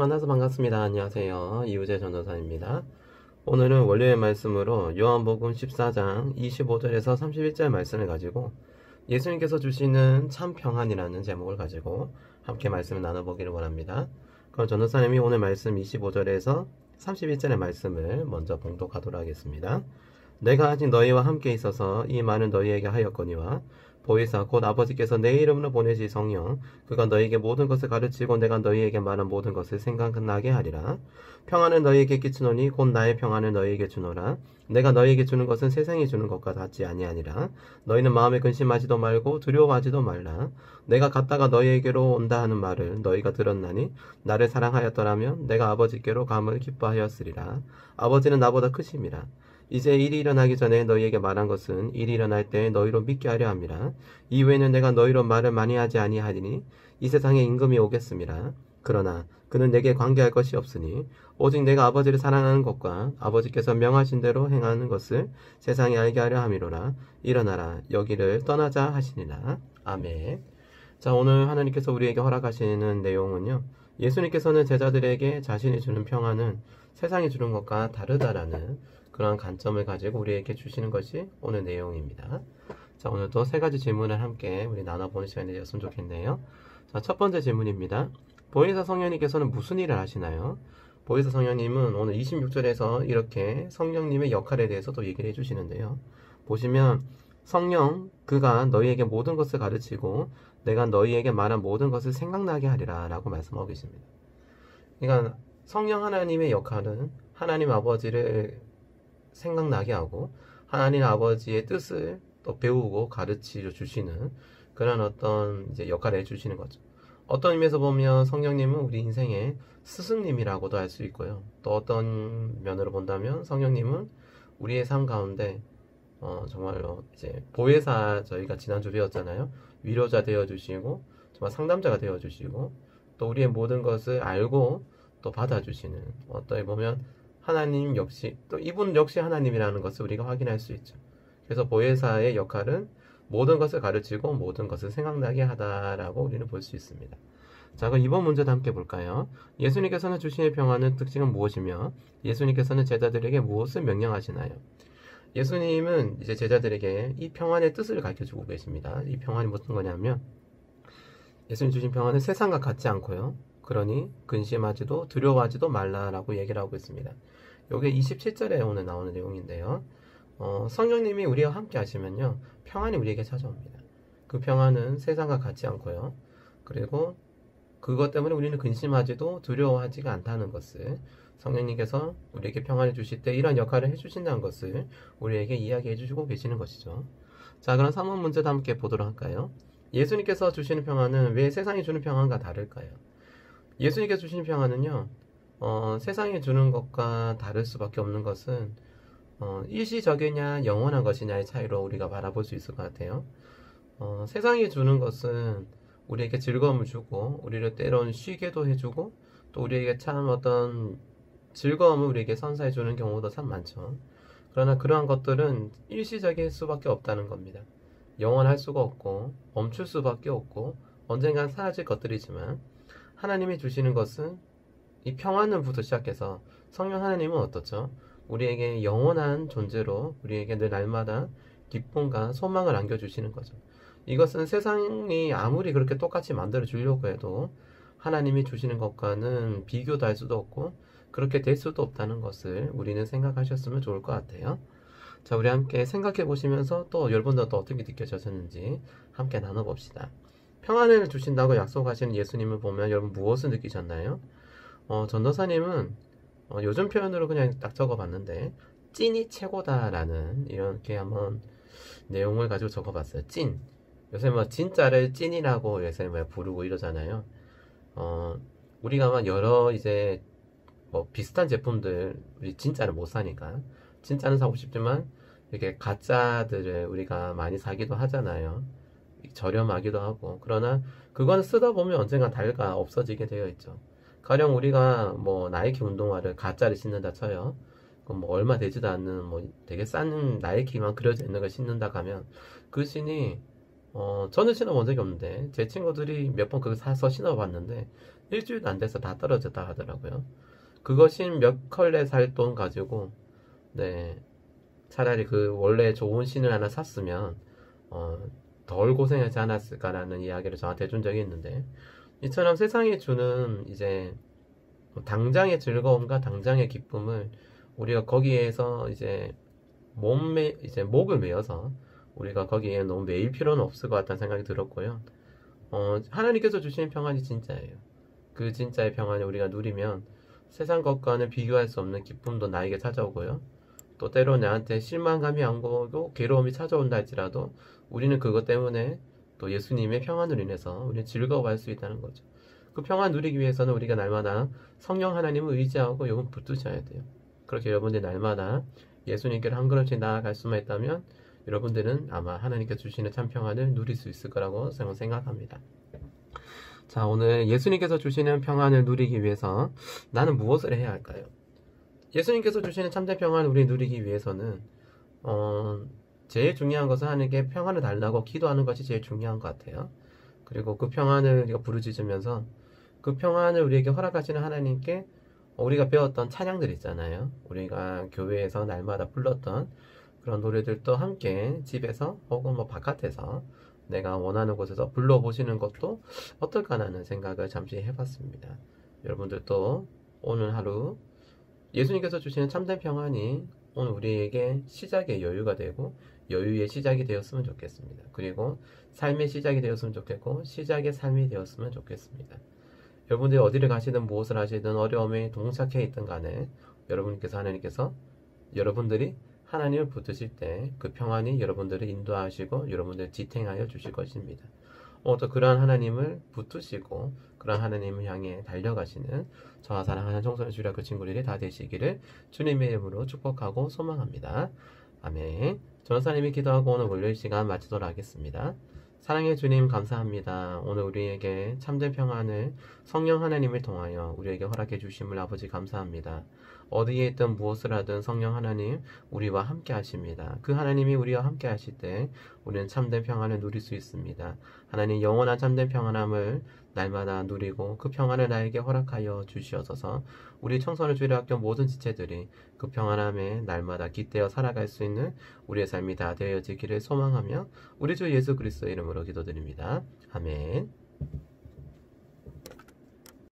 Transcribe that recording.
만나서 반갑습니다. 안녕하세요. 이우재 전도사입니다. 오늘은 월요일 말씀으로 요한복음 14장 25절에서 31절 말씀을 가지고 예수님께서 주시는 참 평안이라는 제목을 가지고 함께 말씀을 나눠보기를 원합니다. 그럼 전도사님이 오늘 말씀 25절에서 31절의 말씀을 먼저 봉독하도록 하겠습니다. 내가 아직 너희와 함께 있어서 이 말은 너희에게 하였거니와 보혜사 곧 아버지께서 내 이름으로 보내실 성령 그가 너희에게 모든 것을 가르치고 내가 너희에게 말한 모든 것을 생각나게 하리라. 평안을 너희에게 끼치노니 곧 나의 평안을 너희에게 주노라. 내가 너희에게 주는 것은 세상이 주는 것과 같지 아니하니라. 너희는 마음에 근심하지도 말고 두려워하지도 말라. 내가 갔다가 너희에게로 온다 하는 말을 너희가 들었나니 나를 사랑하였더라면 내가 아버지께로 감을 기뻐하였으리라. 아버지는 나보다 크심이라. 이제 일이 일어나기 전에 너희에게 말한 것은 일이 일어날 때 너희로 믿게 하려 함이라. 이후에는 내가 너희로 말을 많이 하지 아니하리니 이 세상에 임금이 오겠음이라. 그러나 그는 내게 관계할 것이 없으니 오직 내가 아버지를 사랑하는 것과 아버지께서 명하신 대로 행하는 것을 세상에 알게 하려 함이로라. 일어나라 여기를 떠나자 하시니라. 아멘. 자, 오늘 하나님께서 우리에게 허락하시는 내용은요, 예수님께서는 제자들에게 자신이 주는 평안은 세상이 주는 것과 다르다라는 그런 관점을 가지고 우리에게 주시는 것이 오늘 내용입니다. 자, 오늘도 세 가지 질문을 함께 우리 나눠보는 시간이 되었으면 좋겠네요. 자, 첫 번째 질문입니다. 보혜사 성령님께서는 무슨 일을 하시나요? 보혜사 성령님은 오늘 26절에서 이렇게 성령님의 역할에 대해서 또 얘기를 해주시는데요. 보시면 성령 그가 너희에게 모든 것을 가르치고 내가 너희에게 말한 모든 것을 생각나게 하리라 라고 말씀하고 계십니다. 그러니까 성령 하나님의 역할은 하나님 아버지를 생각나게 하고 하나님 아버지의 뜻을 또 배우고 가르쳐 주시는 그런 어떤 이제 역할을 해주시는 거죠. 어떤 의미에서 보면 성령님은 우리 인생의 스승님이라고도 할 수 있고요. 또 어떤 면으로 본다면 성령님은 우리의 삶 가운데 정말로 이제 보혜사 저희가 지난주 배웠잖아요. 위로자 되어주시고 정말 상담자가 되어주시고 또 우리의 모든 것을 알고 또 받아주시는 어떻게 보면 하나님 역시 또 이분 역시 하나님이라는 것을 우리가 확인할 수 있죠. 그래서 보혜사의 역할은 모든 것을 가르치고 모든 것을 생각나게 하다라고 우리는 볼 수 있습니다. 자, 그럼 이번 문제도 함께 볼까요? 예수님께서는 주시는 평안의 특징은 무엇이며 예수님께서는 제자들에게 무엇을 명령하시나요? 예수님은 이제 제자들에게 이 평안의 뜻을 가르쳐주고 계십니다. 이 평안이 무슨 거냐면 예수님 주신 평안은 세상과 같지 않고요. 그러니 근심하지도 두려워하지도 말라라고 얘기를 하고 있습니다. 이게 27절에 오늘 나오는 내용인데요. 성령님이 우리와 함께 하시면요, 평안이 우리에게 찾아옵니다. 그 평안은 세상과 같지 않고요. 그리고 그것 때문에 우리는 근심하지도 두려워하지가 않다는 것을 성령님께서 우리에게 평안을 주실 때 이런 역할을 해주신다는 것을 우리에게 이야기해 주시고 계시는 것이죠. 자, 그럼 3번 문제도 함께 보도록 할까요? 예수님께서 주시는 평안은 왜 세상이 주는 평안과 다를까요? 예수님께서 주시는 평안은요, 세상이 주는 것과 다를 수밖에 없는 것은 일시적이냐 영원한 것이냐의 차이로 우리가 바라볼 수 있을 것 같아요. 세상이 주는 것은 우리에게 즐거움을 주고 우리를 때로는 쉬게도 해주고 또 우리에게 참 어떤 즐거움을 우리에게 선사해 주는 경우도 참 많죠. 그러나 그러한 것들은 일시적일 수밖에 없다는 겁니다. 영원할 수가 없고 멈출 수밖에 없고 언젠간 사라질 것들이지만 하나님이 주시는 것은 이 평안을부터 시작해서 성령 하나님은 어떻죠? 우리에게 영원한 존재로 우리에게 늘 날마다 기쁨과 소망을 안겨주시는 거죠. 이것은 세상이 아무리 그렇게 똑같이 만들어 주려고 해도 하나님이 주시는 것과는 비교도 할 수도 없고 그렇게 될 수도 없다는 것을 우리는 생각하셨으면 좋을 것 같아요. 자, 우리 함께 생각해 보시면서 또 여러분들 또 어떻게 느껴졌는지 함께 나눠봅시다. 평안을 주신다고 약속하시는 예수님을 보면 여러분 무엇을 느끼셨나요? 전도사님은 요즘 표현으로 그냥 딱 적어봤는데 찐이 최고다라는 이렇게 한번 내용을 가지고 적어봤어요. 찐. 요새 뭐 진짜를 찐이라고 요새 뭐 부르고 이러잖아요. 우리가 막 여러 이제 뭐 비슷한 제품들 우리 진짜를 못 사니까 진짜는 사고 싶지만 이렇게 가짜들을 우리가 많이 사기도 하잖아요. 저렴하기도 하고. 그러나 그건 쓰다 보면 언젠가 달가 없어지게 되어 있죠. 가령 우리가 뭐 나이키 운동화를 가짜를 신는다 쳐요. 그럼 뭐 얼마 되지도 않는 뭐 되게 싼 나이키만 그려져 있는 걸 신는다 하면 그 신이 저는 신어본 적이 없는데 제 친구들이 몇 번 그거 사서 신어봤는데 일주일도 안 돼서 다 떨어졌다 하더라고요. 그것이 몇 컬레 살 돈 가지고, 네, 차라리 그 원래 좋은 신을 하나 샀으면, 어, 덜 고생하지 않았을까라는 이야기를 저한테 해준 적이 있는데, 이처럼 세상이 주는 이제 당장의 즐거움과 당장의 기쁨을 우리가 거기에서 이제 목을 메어서 우리가 거기에 너무 매일 필요는 없을 것 같다는 생각이 들었고요. 하나님께서 주시는 평안이 진짜예요. 그 진짜의 평안을 우리가 누리면 세상 것과는 비교할 수 없는 기쁨도 나에게 찾아오고요. 또 때로 나한테 실망감이 안 오고 괴로움이 찾아온다 할지라도 우리는 그것 때문에 또 예수님의 평안으로 인해서 우리는 즐거워할 수 있다는 거죠. 그 평안 누리기 위해서는 우리가 날마다 성령 하나님을 의지하고 요금 붙드셔야 돼요. 그렇게 여러분들이 날마다 예수님께로 한 걸음씩 나아갈 수만 있다면 여러분들은 아마 하나님께서 주시는 참 평안을 누릴 수 있을 거라고 생각합니다. 자, 오늘 예수님께서 주시는 평안을 누리기 위해서 나는 무엇을 해야 할까요? 예수님께서 주시는 참된 평안을 우리 누리기 위해서는 제일 중요한 것은 하나님께 평안을 달라고 기도하는 것이 제일 중요한 것 같아요. 그리고 그 평안을 우리가 부르짖으면서 그 평안을 우리에게 허락하시는 하나님께 우리가 배웠던 찬양들 있잖아요. 우리가 교회에서 날마다 불렀던 그런 노래들도 함께 집에서 혹은 뭐 바깥에서 내가 원하는 곳에서 불러보시는 것도 어떨까라는 생각을 잠시 해봤습니다. 여러분들도 오늘 하루 예수님께서 주시는 참된 평안이 오늘 우리에게 시작의 여유가 되고 여유의 시작이 되었으면 좋겠습니다. 그리고 삶의 시작이 되었으면 좋겠고 시작의 삶이 되었으면 좋겠습니다. 여러분들이 어디를 가시든 무엇을 하시든 어려움에 동착해 있든 간에 하나님께서 여러분들이 하나님을 붙드실 때 그 평안이 여러분들을 인도하시고 여러분들을 지탱하여 주실 것입니다. 또 그러한 하나님을 붙드시고 그러한 하나님을 향해 달려가시는 저와 사랑하는 청소년 주일학교 친구들이 다 되시기를 주님의 이름으로 축복하고 소망합니다. 아멘. 전사님이 기도하고 오늘 월요일 시간 마치도록 하겠습니다. 사랑의 주님 감사합니다. 오늘 우리에게 참된 평안을 성령 하나님을 통하여 우리에게 허락해 주심을 아버지 감사합니다. 어디에 있든 무엇을 하든 성령 하나님 우리와 함께 하십니다. 그 하나님이 우리와 함께 하실 때 우리는 참된 평안을 누릴 수 있습니다. 하나님 영원한 참된 평안함을 날마다 누리고 그 평안을 나에게 허락하여 주시옵소서. 우리 청소년 주일학교 모든 지체들이 그 평안함에 날마다 깃대어 살아갈 수 있는 우리의 삶이 다 되어지기를 소망하며 우리 주 예수 그리스도의 이름으로 기도드립니다. 아멘.